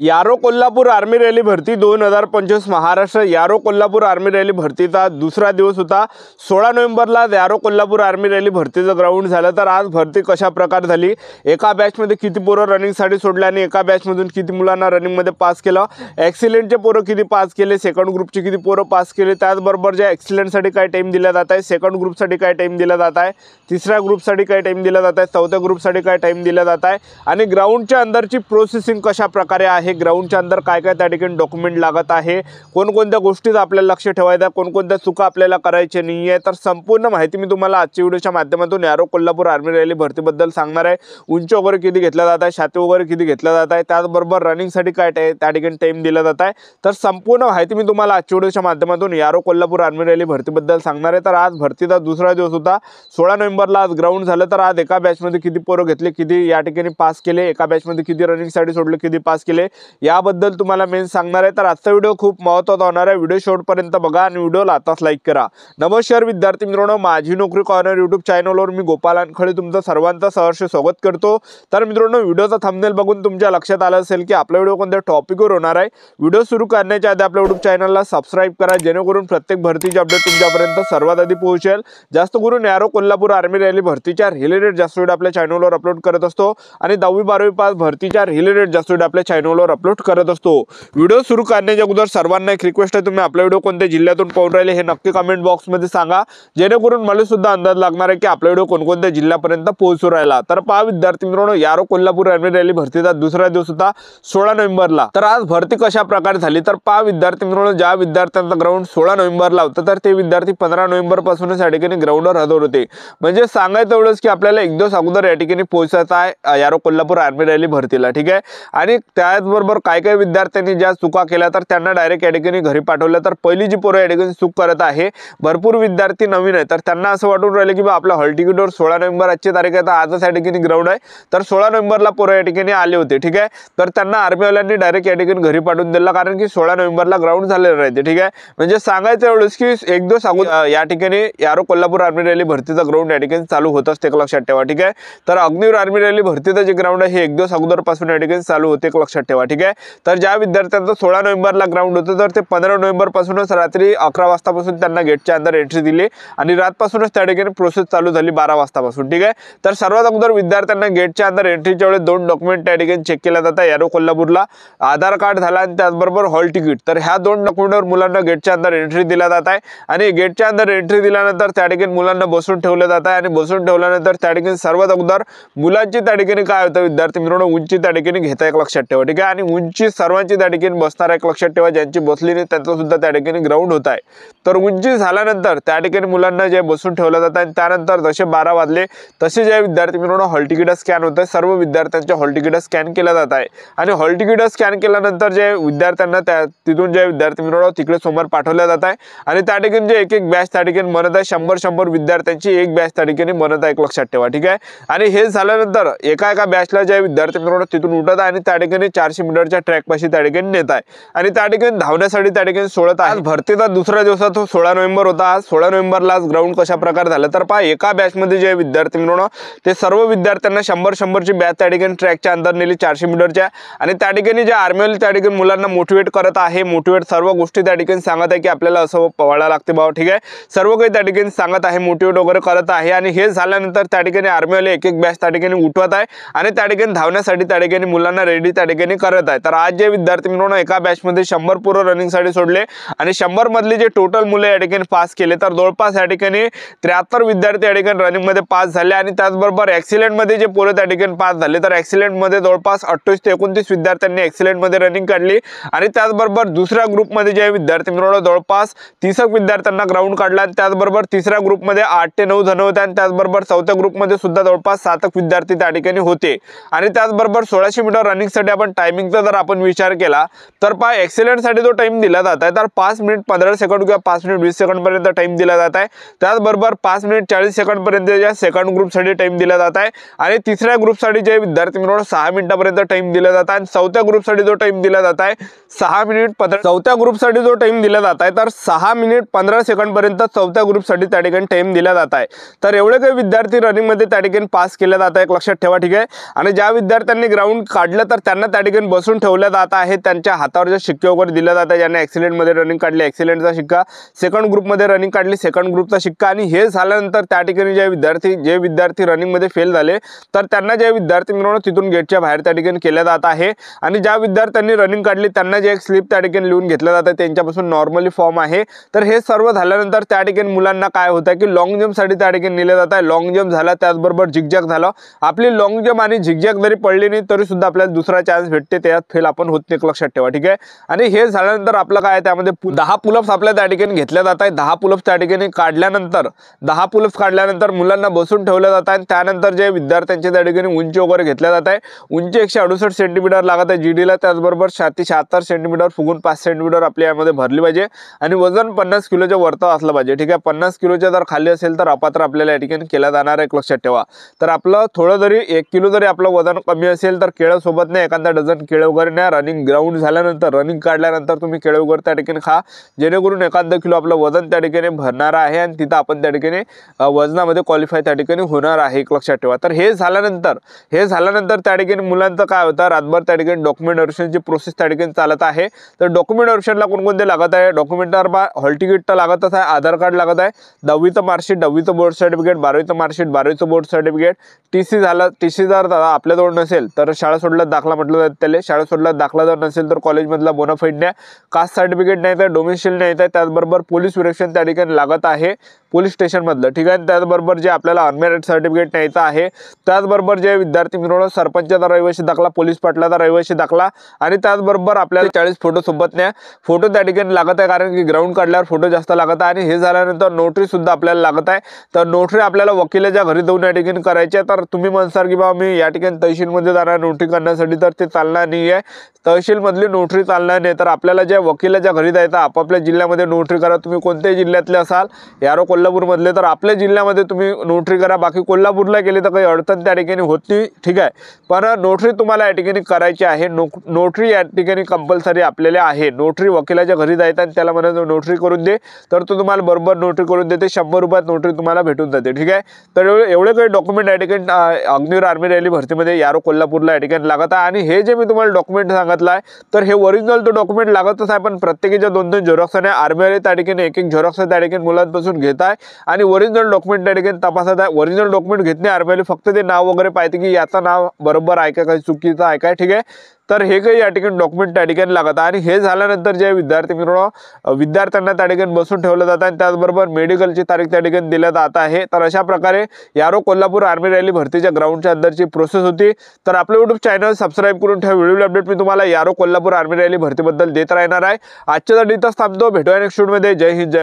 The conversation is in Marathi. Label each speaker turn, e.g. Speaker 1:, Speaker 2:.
Speaker 1: यारो कोल्हापूर आर्मी रॅली भरती 2025 महाराष्ट्र यारो कोल्हापूर आर्मी रॅली भरतीचा दुसरा दिवस होता। 16 नोव्हेंबरला यारो कोल्हापूर आर्मी रॅली भरतीचं ग्राउंड झालं। तर आज भरती कशा प्रकारे झाली, एका बॅचमध्ये किती पोरं रनिंगसाठी सोडले आणि एका बॅचमधून किती मुलांना रनिंगमध्ये पास केलं, एक्सिलेंटचे पोरं किती पास केले, सेकंड ग्रुपचे किती पोरं पास केले, त्याचबरोबर ज्या एक्सिलेंटसाठी काय टाइम दिला जात आहे, सेकंड ग्रुपसाठी काय टाइम दिला जात आहे, तिसऱ्या ग्रुपसाठी काय टाइम दिला जात आहे, चौथ्या ग्रुपसाठी काय टाइम दिला जात आहे आणि ग्राउंडच्या अंदरची प्रोसेसिंग कशा प्रकारे आहे, ग्राउंडच्या अंदर काय काय त्या ठिकाणी डॉक्युमेंट लागत आहे, कोणकोणत्या गोष्टीत आपल्याला लक्ष ठेवायचं, कोणकोणत्या चुका आपल्याला करायच्या नाही आहे, तर संपूर्ण माहिती मी तुम्हाला आजच्या व्हिडिओच्या माध्यमातून यारो कोल्हापूर आर्मी रॅली भरतीबद्दल सांगणार आहे। उंची वगैरे किती घेतला जात आहे, छाती वगैरे किती घेतला जात आहे, त्याचबरोबर रनिंगसाठी काय त्या ठिकाणी टाइम दिला जात आहे, तर संपूर्ण माहिती मी तुम्हाला आजच्या व्हिडिओच्या माध्यमातून यारो कोल्हापूर आर्मी रॅली भरतीबद्दल सांगणार आहे। तर आज भरतीचा दुसरा दिवस होता। 16 नोव्हेंबरला आज ग्राउंड झालं। तर आज एका बॅचमध्ये किती पोरं घेतले, किती या ठिकाणी पास केले, एका बॅचमध्ये किती रनिंगसाठी सोडले, किती पास केले, याबद्दल तुम्हाला मेन सांगणार आहे। तर आजचा व्हिडिओ खूप महत्त्वाचा होणार आहे। व्हिडिओ शेवटपर्यंत बघा आणि व्हिडिओला आताच लाईक करा। नमस्कार विद्यार्थी मित्रांनो, माझी नोकरी कॉर्नर यूट्यूब चॅनलवर मी गोपाल अनखळे तुमचं सर्वांचं सहर्ष स्वागत करतो। तर मित्रांनो, व्हिडिओचा थंबनेल बघून तुमच्या लक्षात आलं असेल की आपला व्हिडिओ कोणत्या टॉपिकवर होणार आहे। व्हिडिओ सुरू करण्याच्या आधी आपल्या यूट्यूब चॅनलला सबस्क्राइब करा, जेणेकरून प्रत्येक भरतीची अपडेट तुमच्यापर्यंत सर्वात आधी पोहोचेल। जास्त करून यारो कोल्हापूर आर्मी रॅली भरतीच्या रिलेटेड जास्त व्हिडिओ आपल्या चॅनलवर अपलोड करत असतो आणि 10वी 12वी पास भरतीच्या रिलेटेड जास्त व्हिडिओ आपल्या चॅनलवर अपलोड करत असतो। व्हिडिओ सुरू करण्याच्या अगोदर सर्वांना एक रिक्वेस्ट आहे, तुम्ही आपला व्हिडिओ कोणत्या जिल्ह्यातून पाहून राहिले हे नक्की कमेंट बॉक्समध्ये सांगा, जेणेकरून मला सुद्धा अंदाज लागणार आहे की आपला व्हिडिओ कोणकोणत्या जिल्ह्यापर्यंत पोहोचू राहिला। तर पहा विद्यार्थी मित्रांनो, यारो कोल्हापूर आर्मी रॅली भरतीचा दुसरा दिवस होता 16 नोव्हेंबरला। तर आज भरती कशा प्रकारे झाली, तर पहा विद्यार्थी मित्रांनो, ज्या विद्यार्थ्यांचा ग्राउंड 16 नोव्हेंबरला होता तर ते विद्यार्थी 15 नोव्हेंबर पासूनच या ठिकाणी ग्राउंडवर हजर होते। म्हणजे सांगायचं एवढंच की आपल्याला एक दिवस अगोदर या ठिकाणी पोहोचायचं आहे यारो कोल्हापूर आर्मी रॅली भरतीला, ठीक आहे। आणि त्याचबरोबर काय विद्यार्थ्यांनी ज्या चुका केल्या तर त्यांना डायरेक्ट या ठिकाणी घरी पाठवलं। तर पहिली जी पोरं या ठिकाणी चूक करत आहे, भरपूर विद्यार्थी नवीन आहे, तर त्यांना असं वाटून राहिले की बा आपला हॉल तिकीटवर 16 नोव्हेंबर आजची तारीख आहे, तर आजच या ठिकाणी ग्राउंड आहे, तर 16 नोव्हेंबरला पोरं या ठिकाणी आले होते, ठीक आहे। तर त्यांना आर्मीवाल्यांनी डायरेक्ट या ठिकाणी घरी पाठवून दिलं, कारण की 16 नोव्हेंबरला ग्राउंड झालेलं राहते, ठीक आहे। म्हणजे सांगायचं एवढंच की एक दिवस अगोदर या ठिकाणी यारो कोल्हापूर आर्मी रॅली भरतीचा ग्राउंड या ठिकाणी चालू होत असते, लक्षात ठेवा, ठीक आहे। तर अग्निवीर आर्मी रॅली भरतीचं जे ग्राउंड आहे हे एक दिवस अगोदर पासून या ठिकाणी चालू होते, लक्षात ठेवा, ठीक आहे। तर ज्या विद्यार्थ्यांचं 16 नोव्हेंबरला ग्राउंड होतं तर ते 15 नोव्हेंबर पासूनच रात्री 11 वाजतापासून त्यांना गेटच्या अंदर एंट्री दिली आणि रातपासूनच त्या ठिकाणी प्रोसेस चालू झाली 12 वाजतापासून, ठीक आहे। तर सर्वात अगोदर विद्यार्थ्यांना गेटच्या अंदर एंट्रीच्या वेळेस 2 डॉक्युमेंट त्या ठिकाणी चेक केल्या जातात यारो कोल्हापूरला, आधार कार्ड झाला आणि त्याचबरोबर हॉल तिकीट। तर ह्या 2 डॉक्युमेंटवर मुलांना गेटच्या अंदर एंट्री दिला जात आहे आणि गेटच्या अंदर एंट्री दिल्यानंतर त्या ठिकाणी मुलांना बसून ठेवलं जात आहे आणि बसून ठेवल्यानंतर त्या ठिकाणी सर्वात अगोदर मुलांची त्या ठिकाणी काय होतं विद्यार्थी मित्रांनो, उंची त्या ठिकाणी घेता एक लक्षात ठेवा, ठीक आहे। आणि उंची सर्वांची त्या ठिकाणी बसणार एक लक्षात ठेवा, ज्यांची बसली नाही त्यांचं सुद्धा त्या ठिकाणी ग्राउंड होत आहे। तर उंची झाल्यानंतर त्या ठिकाणी मुलांना जे बसून ठेवलं जातं आणि त्यानंतर जसे 12 वाजले तसे जे विद्यार्थी मित्रांनो हॉल तिकीट स्कॅन होत आहे, सर्व विद्यार्थ्यांच्या हॉल तिकीट स्कॅन केला जात आहे आणि हॉल तिकीट स्कॅन केल्यानंतर जे विद्यार्थ्यांना तिथून जे विद्यार्थी मित्रांनो तिकडे समोर पाठवल्या जात आहे आणि त्या ठिकाणी जे एक बॅच त्या ठिकाणी बनत आहे, 100 विद्यार्थ्यांची एक बॅच त्या ठिकाणी बनत आहे, लक्षात ठेवा, ठीक आहे। आणि हे झाल्यानंतर एका बॅचला जे विद्यार्थी मित्रांनो तिथून उठत आहे आणि त्या ठिकाणी 400 मीटरच्या ट्रॅक पाशी त्या ठिकाणी नेत आहे आणि त्या ठिकाणी धावण्यासाठी त्या ठिकाणी सोडत आहे। भरतीचा दुसरा दिवस तो 16 नोव्हेंबर होता। आज 16 नोव्हेंबरला आज ग्राउंड कशा प्रकारे झालं, तर पहा एका बॅचमध्ये जे विद्यार्थी मित्रांनो ते सर्व विद्यार्थ्यांना 100 ची बॅच त्या ठिकाणी ट्रॅकच्या अंदर नेली 400 मीटरच्या आणि त्या ठिकाणी जे आर्मीवाले त्या ठिकाणी मुलांना मोटिवेट करत आहे, मोटिवेट सर्व गोष्टी त्या ठिकाणी सांगत आहे की आपल्याला असं पवायला लागते बाबा, ठीक आहे। सर्व काही त्या ठिकाणी सांगत आहे, मोटिवेट वगैरे करत आहे आणि हे झाल्यानंतर त्या ठिकाणी आर्मीवाले एक बॅच त्या ठिकाणी उठवत आहे आणि त्या ठिकाणी धावण्यासाठी त्या ठिकाणी मुलांना रेडी त्या ठिकाणी करत आहे। तर आज जे विद्यार्थी मित्रांनो एका बॅचमध्ये 100 पोरं रनिंगसाठी सोडले आणि 100 मधले जे टोटल मुलं या ठिकाणी पास केले तर जवळपास या ठिकाणी 73 विद्यार्थी या ठिकाणी रनिंग मध्ये पास झाले आणि त्याचबरोबर एक्सिलेंट मध्ये जे पोरं त्या ठिकाणी पास झाले तर एक्सिलेंट मध्ये जवळपास 28 ते 29 विद्यार्थ्यांनी एक्सिलेंट मध्ये रनिंग काढली आणि त्याचबरोबर दुसऱ्या ग्रुप मध्ये जे विद्यार्थी मित्रांनो जवळपास 30 विद्यार्थ्यांना ग्राउंड काढला आणि त्याचबरोबर तिसऱ्या ग्रुप मध्ये 8 ते 9 जण होते आणि त्याचबरोबर चौथ्या ग्रुप मध्ये सुद्धा जवळपास 7 विद्यार्थी त्या ठिकाणी होते आणि त्याचबरोबर 1600 मीटर रनिंग साठी आपण टायमिंगचा जर आपण विचार केला तर पहा एक्सिलेंट साठी जो टाइम दिला जात आहे तर 5 मिनिट 15 सेकंड किंवा 5 मिनिट 20 सेकंड पर्यंत टाइम दिला जात आहे। त्याचबरोबर 5 मिनिट 40 सेकंड पर्यंत या सेकंड ग्रुप साठी टाइम दिला जात आहे आणि तिसऱ्या ग्रुप साठी जे विद्यार्थी मित्रांनो 6 मिनिटापर्यंत टाइम दिला जात आहे आणि चौथ्या ग्रुप साठी जो टाइम दिला जात आहे 6 मिनिट 15 चौथ्या ग्रुप साठी जो टाइम दिला जात आहे तर 6 मिनिट 15 सेकंड पर्यंत चौथ्या ग्रुप साठी त्या ठिकाणी टाइम दिला जात आहे। तर एवढे काही विद्यार्थी रनिंग मध्ये त्या ठिकाणी पास केले जात आहे, लक्षात ठेवा, ठीक आहे। आणि ज्या विद्यार्थ्यांनी ग्राउंड काढलं तर त्यांना त्या ठिकाणी बसून ठेवल्या जात आहेत, त्यांच्या हातावर जे शिक्के वगैरे दिले जातात, ज्यांनी ॲक्सिडेंटमध्ये रनिंग काढली ॲक्सिडेंटचा शिक्का, सेकंड ग्रुपमध्ये रनिंग काढली सेकंड ग्रुपचा शिक्का, आणि हे झाल्यानंतर त्या ठिकाणी जे विद्यार्थी रनिंगमध्ये फेल झाले तर त्यांना जे विद्यार्थी मिळवणं तिथून गेटच्या बाहेर त्या ठिकाणी केलं जात आहे। आणि ज्या विद्यार्थ्यांनी रनिंग काढली त्यांना जे एक स्लिप त्या ठिकाणी लिहून घेतलं जातं त्यांच्यापासून नॉर्मली फॉर्म आहे। तर हे सर्व झाल्यानंतर त्या ठिकाणी मुलांना काय होतं की लॉंग जंपसाठी त्या ठिकाणी नेलं जात आहे। लॉंग जंप झाला, त्याचबरोबर झिगझॅग झालं, आपली लॉंग जंप आणि झिगझॅग जरी पडली नाही तरी सुद्धा आपल्याला दुसरा चान्स भेटते, त्यात फेल आपण होत नाही, लक्षात ठेवा, ठीक आहे। आणि हे झाल्यानंतर आपलं काय त्यामध्ये 10 पुलअप्स आपल्या त्या ठिकाणी घेतल्या जात आहेत। 10 पुलअप्स त्या ठिकाणी काढल्यानंतर मुलांना बसून ठेवलं जात आहे। त्यानंतर जे विद्यार्थ्यांच्या त्या ठिकाणी उंची वगैरे घेतल्या जात आहे, उंची 168 सेंटीमीटर लागत आहे जीडीला, त्याचबरोबर 76 सेंटीमीटर फुगून 5 सेंटीमीटर आपल्या यामध्ये भरली पाहिजे, आणि वजन 50 किलोच्या वरतं असलं पाहिजे, ठीक आहे। 50 किलोच्या जर खाली असेल तर अपात्र आपल्याला या ठिकाणी केला जाणार आहे, लक्षात ठेवा। तर आपलं थोडं जरी 1 किलो जरी आपलं वजन कमी असेल तर केळं सोबत नाही, एखादा डझन केळं वगैरे नाही, रनिंग ग्राउंड झाल्यानंतर रनिंग काढल्यानंतर तुम्ही केळं वगैरे त्या ठिकाणी खा, जेणेकरून एखादा किलो आपलं वजन त्या ठिकाणी भरणार आहे आणि तिथं आपण त्या ठिकाणी वजनामध्ये क्वालिफाय त्या ठिकाणी होणार आहे, लक्षात ठेवा। तर हे झाल्यानंतर त्या ठिकाणी मुलांचं काय होतं, रातभर त्या ठिकाणी डॉक्युमेंट व्हेरिफिकेशनची प्रोसेस त्या ठिकाणी चालत आहे। तर डॉक्युमेंट व्हेरिफिकेशनला कोणकोणते लागत आहे, डॉक्युमेंटवर हॉल तिकीट तर लागतच आहे, आधार कार्ड लागत आहे, 10वीचं मार्कशीट, 10वीचं बोर्ड सर्टिफिकेट, 12वीचं मार्कशीट, 12वीचं बोर्ड सर्टिफिकेट, टीसी झालं, टीसी जर आपल्याजवळ नसेल तर शाळा सोडल्यात दाखला म्हटलं जातं त्याला, शाळा सोडल्यात दाखला जर नसेल तर कॉलेजमधला बोनाफाईड न्या, कास्ट सर्टिफिकेट नाही तर डोमेस्टिल नाही तर, त्याचबरोबर पोलीस व्हेरिफिकेशन त्या ठिकाणी लागत आहे पोलीस स्टेशनमधलं, ठीक आहे। त्याचबरोबर जे आपल्याला अनमॅरिड सर्टिफिकेट न्यायचं आहे, त्याचबरोबर जे विद्यार्थी मिळवणं सरपंचाचा रहिवासी दाखला, पोलीस पाटलाचा रहिवासी दाखला, आणि त्याचबरोबर आपल्याला 40 फोटो सोबत न्या, फोटो त्या ठिकाणी लागत आहे, कारण की ग्राउंड काढल्यावर फोटो जास्त लागत आहे। आणि हे झाल्यानंतर नोटरी सुद्धा आपल्याला लागत आहे। तर नोटरी आपल्याला वकिलाच्या घरी जाऊन या ठिकाणी करायची आहे। तर तुम्ही म्हणसाल की बाबा मी या ठिकाणी तहसीलमध्ये जाणार नोटरी करण्यासाठी, तर ते चालणार नाही आहे, तहसीलमधली नोटरी चालणार नाही। तर आपल्याला ज्या वकिलाच्या घरी जायचं आपापल्या जिल्ह्यामध्ये नोटरी करा, तुम्ही कोणत्याही जिल्ह्यातले असाल, यारो कोल्हापूरमधले तर आपल्या जिल्ह्यामध्ये तुम्ही नोटरी करा, बाकी कोल्हापूरला गेले तर काही अडचण त्या ठिकाणी होत नाही, ठीक आहे। पण नोटरी तुम्हाला या ठिकाणी करायची आहे, नोटरी या ठिकाणी कंपल्सरी आपल्याला आहे। नोटरी वकिलाच्या घरी जायचं आणि त्याला म्हणायचं नोटरी करून दे, तर तो तुम्हाला बरोबर नोटरी करून देते, 100 रुपयात नोटरी तुम्हाला भेटून जाते, ठीक आहे। तर एवढे काही डॉक्युमेंट या ठिकाणी अग्निवीर आर्मी रॅली भरतीमध्ये यारो कोल्हापूरला या ठिकाणी लागत आहे। आणि हे जे मी तुम्हाला डॉक्युमेंट सांगितलं आहे तर हे ओरिजिनल तो डॉक्युमेंट लागतच आहे, पण प्रत्येकीच्या 2-2 झेरॉक्स आणि आर्मीवाले त्या ठिकाणी 1-1 झेरॉक्स त्या ठिकाणी मुलांपासून घेत आहे आणि ओरिजिनल डॉक्युमेंट त्या ठिकाणी तपासत आहे। ओरिजिनल डॉक्युमेंट घेत नाही आर्मीवाले, फक्त ते नाव वगैरे पाहते की याचं नाव बरोबर आहे का, काही चुकीचं आहे काय, ठीक आहे। तर हे काही या ठिकाणी डॉक्युमेंट त्या ठिकाणी लागत आहे। आणि हे झाल्यानंतर जे विद्यार्थ्यांना त्या ठिकाणी बसून ठेवलं जातं आणि त्याचबरोबर मेडिकलची तारीख त्या ठिकाणी दिल्या जात आहे। तर अशा प्रकारे यारो कोल्हापूर आर्मी रॅली भरतीच्या ग्राउंडच्या अंदरची प्रोसेस होती। तर आपलं यूट्यूब चॅनल सबस्क्राईब करून ठेवा, व्हिडिओ अपडेट मी तुम्हाला यारो कोल्हापूर आर्मी रॅली भरतीबद्दल देत राहणार आहे। आजच्यासाठी इथंच थांबतो, भेटूया नेक्स्ट व्हिडिओमध्ये। जय हिंद, जय